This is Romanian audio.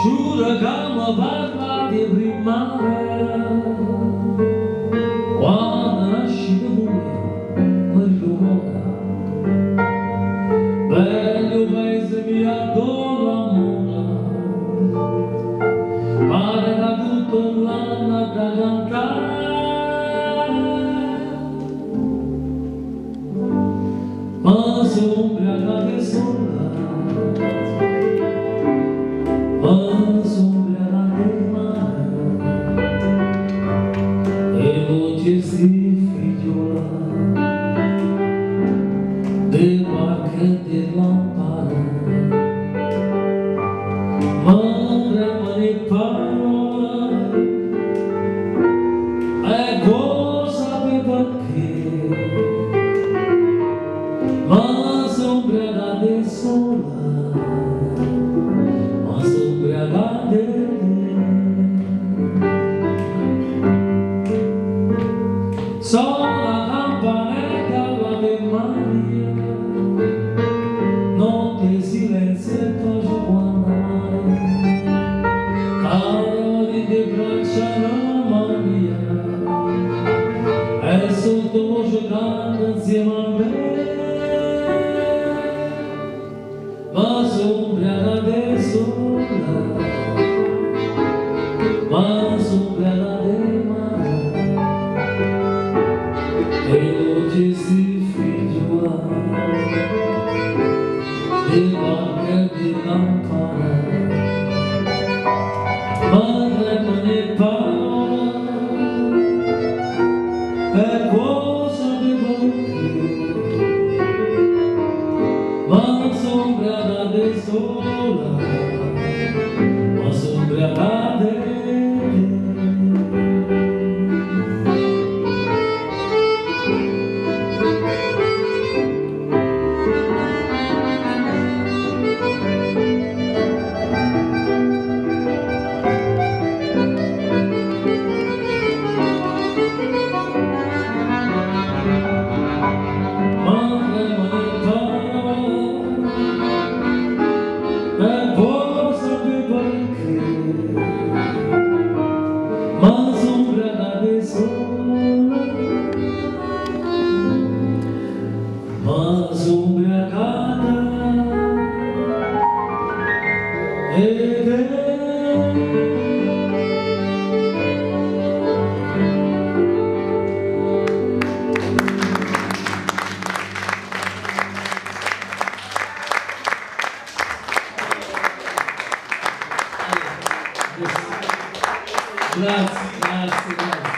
Giuro che mi parla di primavera, quando nasci tu per l'ora, bello paese mio adoro amore, pare che tutto l'anno da cantare, ma sono ubriaca che sola. Si figliola de barche de lampare, madre mani parole è cosa per perché, ma s'ubriaca de sola, ma s'ubriaca de sono la campanella d'Ave Maria, notte silenzio e pace quando mai, calori di braccia la mania, e sotto voce canta insieme a me, ma sono ubriaca de sola, ma sono ubriaca de mare. E oggi si figliola di barche di lampare, madre mani parole per cosa di perché, ma sono ubriaca di sola, ma sono ubriaca di ma s'ubriaca de sola, ma s'ubriacata ed è grazie, grazie, grazie.